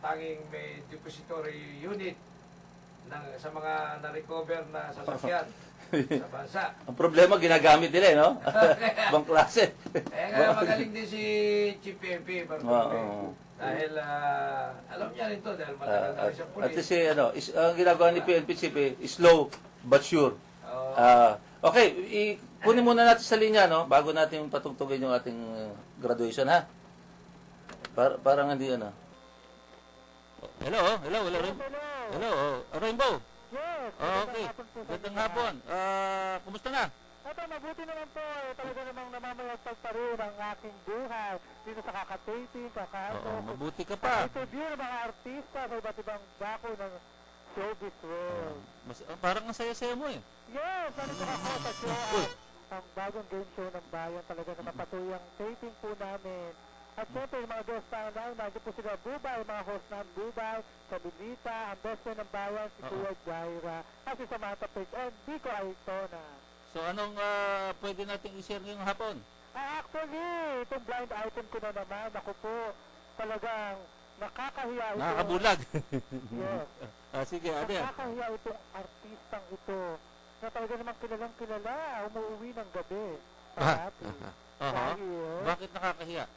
tanging may depository unit sa mga na-recover na sasakyan sa bansa. Ang problema, ginagamit nila, no? Ibang klase. Kaya magaling din si Chief PNP. Dahil alam niya rin to dahil matagal na rin siya At pulis. ang ginagawa ni PNP Chief is slow but sure. Okay, kunin muna natin sa linya, no? Bago natin patugtugin yung ating graduation, ha? Parang hindi, ano. Hello. Rainbow. Yes. Okay. Gandang hapon. Kumusta na? Ito, mabuti naman po. Talaga namang namamayagpag pa rin ang aking buhay. Dito sa kakataping, Mabuti ka pa. interview ng mga artista sa iba't ibang dako ng showbiz world. Parang ang saya-saya mo, eh. Yes, nandito ako sa show. Ang bagong game show ng bayan talaga na mapatuloy ang taping po namin. At syempre, yung mga guest na nandiyo po sila Bubay, mga host ng Bubay, Kabilita, ang best friend ng bayan, si Kuya Jaira, at si Samantha Page, and Vico Aitona. So, anong pwede natin i-share ngayong hapon? Actually, itong blind item ko na naman, ako po, talagang nakakahiya ito. Nakakabulag. Yes. Sige, ate. Nakakahiya itong artistang ito, na talaga namang kilalang kilala, umuwi ng gabi. Parati. Dahil, Bakit nakakahiya?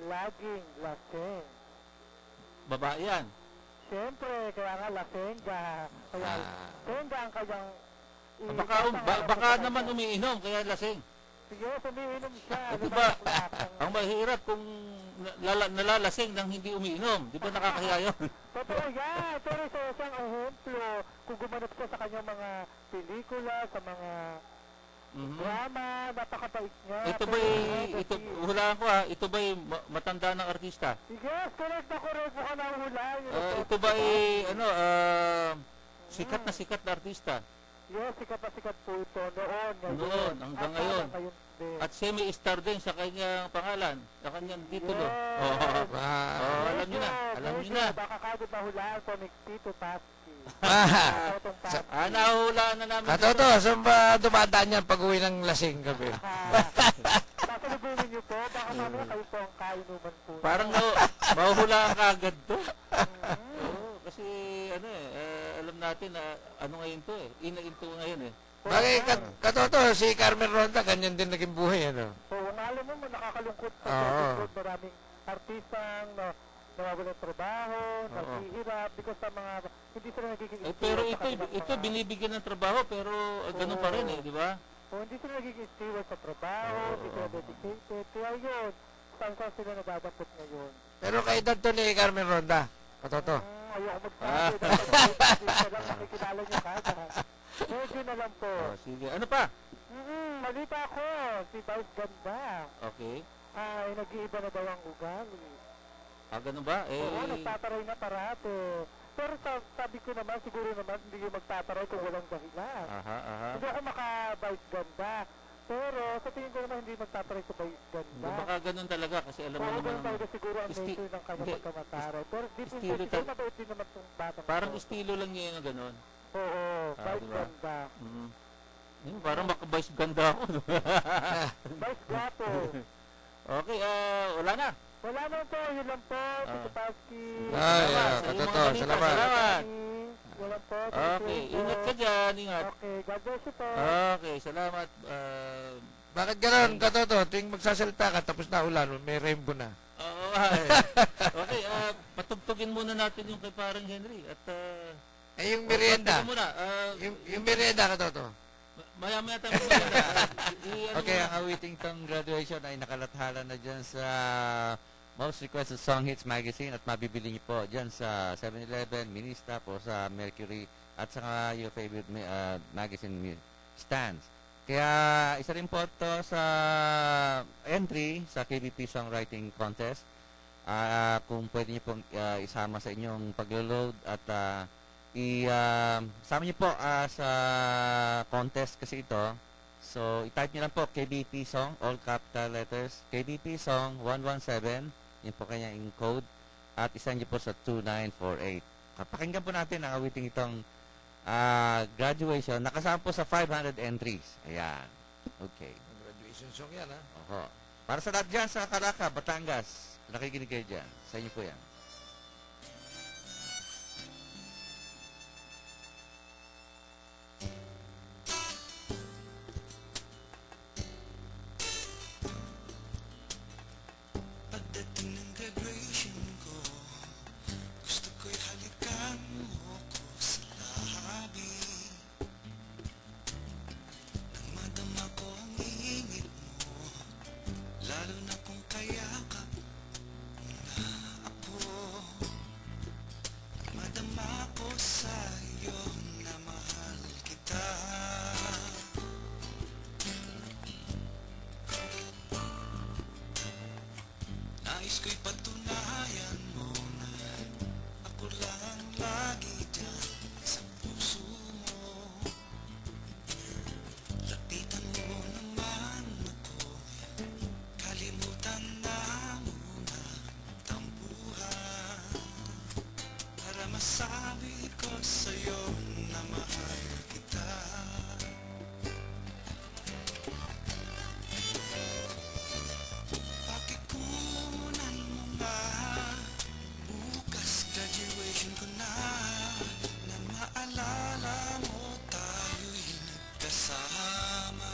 laging lasing. Babae yan. Siyempre, kaya nga lasengga. Kaya senga ang kanyang... Baka naman umiinom, kaya lasing. Sige, umiinom siya. Diba, ang mahirap kung nalalasing nang hindi umiinom. Di ba nakakahiya yun? Totoo yan. Pero sa isang ehemplo, kung gumanap siya sa kanyang mga pelikula, sa mga drama, napakabait niya. Hulaan ko, ito ba'y matanda ng artista? Yes, correct na correct. Baka nahulaan. Ito ba'y, sikat na artista? Yes, sikat na sikat po ito. Noon, hanggang ngayon. At semi-star din sa kanyang pangalan, sa kanyang titulo. Alam niyo na. Baka kagad mahulaan po ni Tito Patsy. Nahulaan na namin. Katoto, saan ba dumadaan yan pag-uwi ng lasing gabi? Pasalubungin niyo po, baka mamaya kayo po ang kainuman po. Parang mahuhulaan ka agad to. Kasi alam natin na ano ngayon to, ina-into ngayon, eh. Bakit, Katoto, si Carmen Ronda, ganyan din naging buhay, ano? Oo, alam mo, nakakalungkot pa. Maraming artistang nawawalan ng trabaho, naghihirap, because sa mga, hindi sila nagiging pero ito binibigyan ng trabaho, pero ganun pa rin, di ba? Hindi sila nagiging steward sa trabaho, hindi sila dedicated, kaya yun, saan sila nadadapot ngayon. Pero kaedad to ni Carmen Ronda, Katoto. Ayoko magsabi, dapat lang makikilala niyo kada. Medyo na lang po. Sige, ano pa? Mali pa ako, si Vice Ganda. Okay. Ay, nag-iiba na daw ang ugali. Ganun ba? Oo, nagtataray na parate. Pero sabi ko naman, siguro naman, hindi yung magtataray kung walang dahilan. Hindi ako maka-Vice Ganda. Pero sa tingin ko naman, hindi magtataray sa Vice Ganda. Baka ganun talaga, kasi alam mo naman. Ganun talaga siguro ang nature ng kanyang pagkamataray. Pero deep inside, mabait din naman itong batang. Parang estilo lang niya yung ganun. Oo, Vice Ganda. Parang maka-Vice Ganda ako. Vice Gato. Okay, wala na. Wala na po, yun lang po, Tito Patsy. Katoto, salamat. Wala po. Okay, ingat ka dyan, ingat. Okay, God bless you po. Okay, salamat. Bakit gano'n, Katoto? Tuwing magsasalita ka, tapos na ulan, may rainbow na. Okay, patugtugin muna natin yung kay parang Henry. At, yung merienda. Yung merienda, Katoto. Maya-maya tayo merienda. Okay, ang awiting tong graduation ay nakalathala na dyan sa Most Requested Song Hits Magazine at mabibili niyo po dyan sa 7-Eleven, Minista po sa Mercury at saka your favorite magazine stands. Kaya isa rin po ito sa entry sa KBP Songwriting Contest. Kung pwede niyo pong isama sa inyong paglo-load at isama niyo po sa contest kasi ito. So, i-type niyo lang po KBP Song, all capital letters, KBP Song 117. Yun po kanya yung code. At isend niyo po sa 2948. Pakinggan po natin ang awiting itong graduation. Nakasama po sa 500 entries. Ayan. Okay. Graduation song yan, ha? Oho. Para sa lahat dyan sa Caraca, Batangas. Nakikinig kayo dyan. Sa inyo po yan. masabi ko sa'yo na mahal kita? Pakikunan mo nga, bukas graduation ko na, na maalala mo tayo'y nagkasama.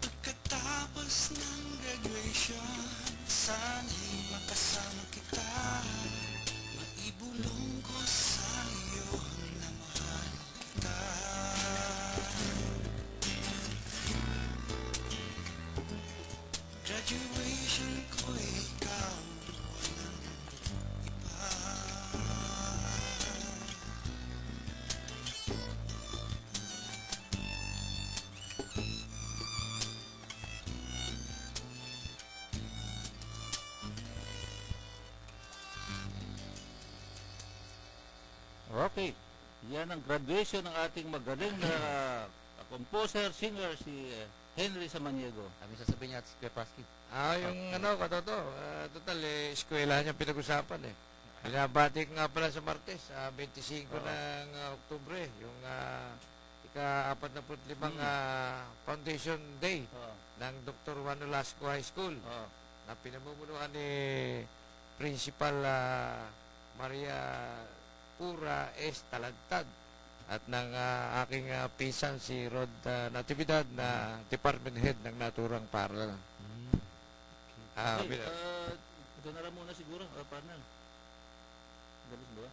Pagkatapos ng graduation, sana'y makasama kita. Maibulong ko sa'yo na mahal kita. Graduation ko ikaw, walang iba. Okay. Yan ang graduation ng ating magaling na composer, singer, si Henry Samaniego. Kami sasabihin niya at Kuya Paski. Yung katoto, total, eskwela niya pinag-usapan eh. Binabati ko nga pala sa Martes, 25 ng Oktubre, yung ika-45 Foundation Day Oo. ng Dr. Juan Nolasco High School Oo. na pinamumunuan ni Principal Maria Pura S. Talagtad at ng aking pinsan si Rod Natividad na Department Head ng Naturang Paral. Okay, ito na lang muna siguro, partner. Galis ba?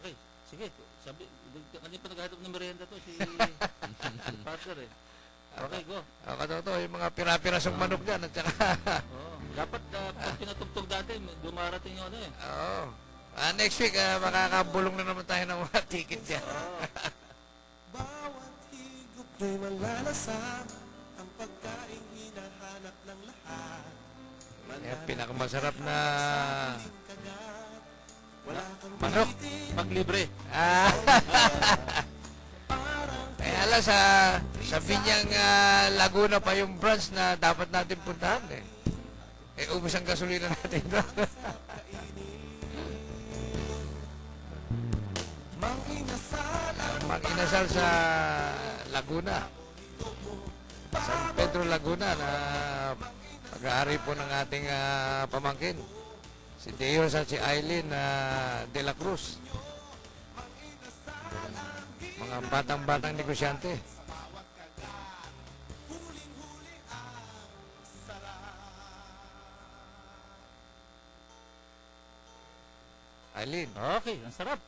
Okay, sige. Sabi, kanina pa naghahanap ng merienda to, si partner eh. Okay, go. Katoto, yung mga pira-pirasong manok dyan at saka Oo. Dapat pag pinatugtog dati, dumarating yung ano eh. oo. Next week, makakabulong na naman tayo ng mga ticket dyan. Bawat higop ko'y malalasap, ang pagkaing hinahanap ng lahat. Yan, pinakamasarap na Wala kang manok. Pag libre. Eh, ala, sa Binyang Laguna pa yung branch na dapat natin puntahan eh. Ubus ang gasolina natin doon. Mang-inasal sa Laguna. San Pedro Laguna na pag-aari po ng ating pamangkin. Si Deo at si Aileen de la Cruz. Mga batang-batang negosyante. Aileen. Okay, ang sarap.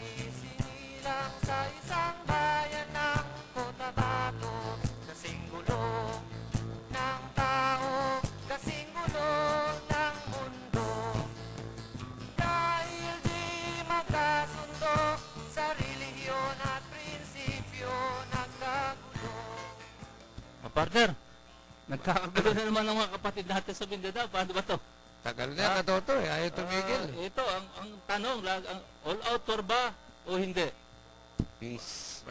Isinilang sa isang bayan ng Cotabato, kasing gulo ng tao, kasing gulo ng mundo. Dahil di magkasundo sa relihiyon at prinsipyo, nagkagulo. Partner, nagkakagulo na naman ng mga kapatid natin sa Mindanao. Paano ba to? Tagal na katoto eh. Ayaw tumigil. Ito, ang tanong, all-out tour ba o hindi? Peace.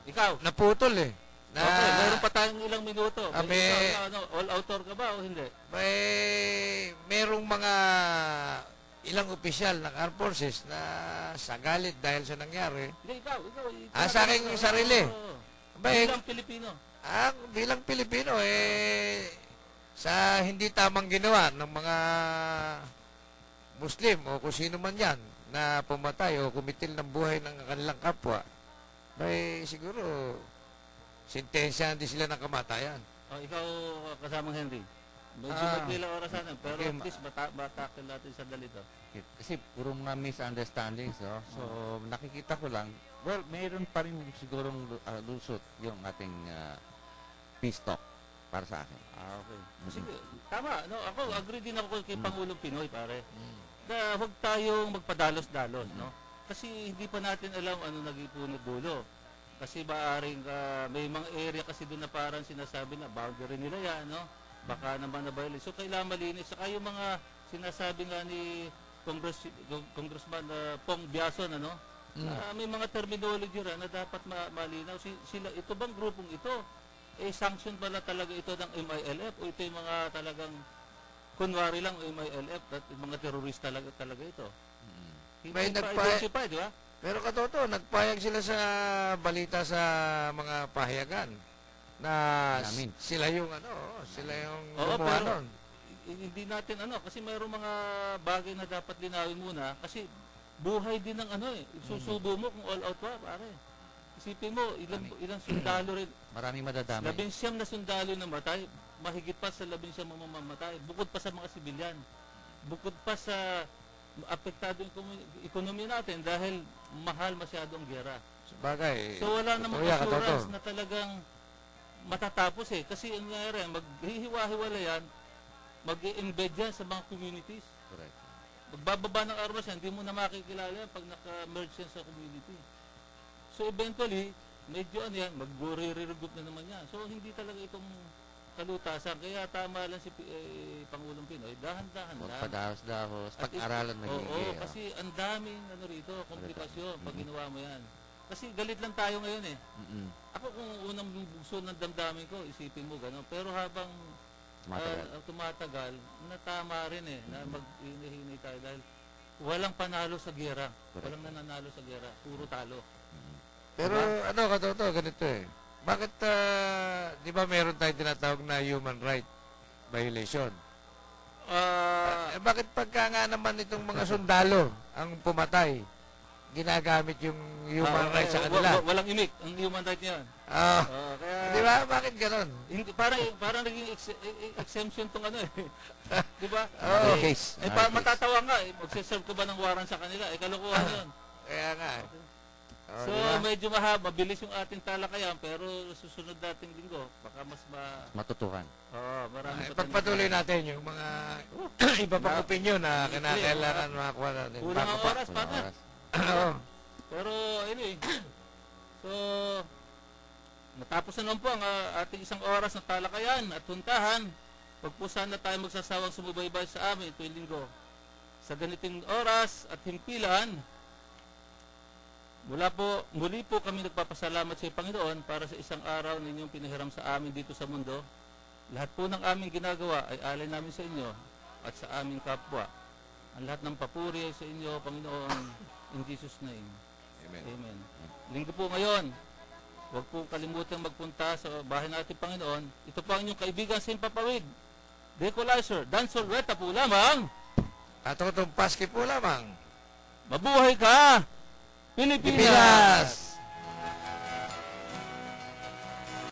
Ikaw? Naputol eh. Okay, meron pa tayong ilang minuto. Kami- Ikaw, all-out tour ka ba o hindi? Merong mga ilang opisyal ng Armed Forces na sagalit dahil sa nangyari. Hindi, ikaw. Sa aking sarili. Bilang Pilipino. Bilang Pilipino, sa hindi tamang ginawa ng mga Muslim o kung sino man yan na pumatay o kumitil ng buhay ng kanilang kapwa, siguro sintensyahan din sila ng kamatayan. Ikaw kasamang Henry. Medyo magkailang orasan, pero okay, at least batakil natin sa dalito. Kasi puro mga misunderstandings, no? So, nakikita ko lang, well, mayroon pa rin sigurong lusot yung ating peace talk para sa akin. Okay. Sige, tama. No, ako, agree din ako kay Pangulong Pinoy, pare. Na huwag tayong magpadalos-dalos, no? Kasi hindi pa natin alam ano naging dulo. Kasi maaaring may mga area kasi doon na parang sinasabi na boundary nila yan, no? Baka naman na violate. So, kailangan malinis. Saka yung mga sinasabi nga ni Congressman Pong Biason, ano? May mga terminology rin na dapat malinaw. Sila, ito bang grupong ito? Sanction pala talaga ito ng MILF o ito yung mga talagang kunwari lang MILF at mga terrorist talaga ito? May Hindi pa nagpa- identify, di ba? Pero katoto, nagpayag sila sa balita sa mga pahayagan na Namin. sila yung sila yung Oo, gumawa pero nun. hindi natin kasi mayroong mga bagay na dapat linawin muna kasi buhay din ng susubo mo kung all out pa, pare. Isipin mo, ilang sundalo rin. Maraming madadamay. 19 na sundalo na matay, mahigit pa sa 19 mamamatay. Bukod pa sa mga sibilyan. Bukod pa sa apektado yung ekonomiya natin dahil mahal masyado ang gera. Sabagay. So wala namang totoo yan, assurance katoto. na talagang matatapos Kasi ang nangyari, maghihiwa-hiwala yan, mag-i-embed yan sa mga communities. Correct. Magbababa ng armas yan, hindi mo na makikilala yan pag naka-merge yan sa community. So eventually, medyo mag-re-regroup na naman yan. So hindi talaga itong kalutasan. Kaya tama lang si Pangulong Pinoy, dahan-dahan Huwag lang. padahos-dahos, At pag-aralan Oo, magiging. kasi ang daming rito, komplikasyon pag ginawa mo yan. Kasi galit lang tayo ngayon Ako kung unang bugso ng damdamin ko, isipin mo gano'n. Pero habang tumatagal, natama rin na mag-hinihinay tayo dahil walang panalo sa gera. Walang nananalo sa gera. Puro talo. Pero katoto, ganito Bakit, di ba meron tayong tinatawag na human right violation? Bakit pagka nga naman itong mga sundalo ang pumatay, ginagamit yung human right sa kanila? Walang imik. Ang human right niyan. Kaya, Di ba? Bakit ganon? hindi, parang naging exemption tong Di ba? Case. Matatawa nga. Magsiserve ka ba ng warrant sa kanila? Kalokohan yun. Kaya nga So, di ba? medyo mabilis yung ating talakayan, pero susunod dating linggo, baka mas Matutukan. marami pa Pagpatuloy natin yung mga iba pang opinion na kailangan makakuha natin. Kulang ang oras, Walang partner. oras. Pero, anyway, so, natapos na naman po ang ating isang oras na talakayan at huntahan. Huwag po sana tayo magsasawang sumubaybay sa amin tuwing linggo. Sa ganiting oras at himpilan, muli po kami nagpapasalamat sa Panginoon para sa isang araw ninyong pinahiram sa amin dito sa mundo. Lahat po ng aming ginagawa ay alay namin sa inyo at sa aming kapwa. Ang lahat ng papuri ay sa inyo, Panginoon, in Jesus' name. Amen. Amen. Linggo po ngayon, huwag po kalimutang magpunta sa bahay natin, Panginoon. Ito po ang inyong kaibigan sa Impapawid. Decolizer, Dansol Reta po lamang. Katotong paski po lamang. Mabuhay ka, Pilipinas!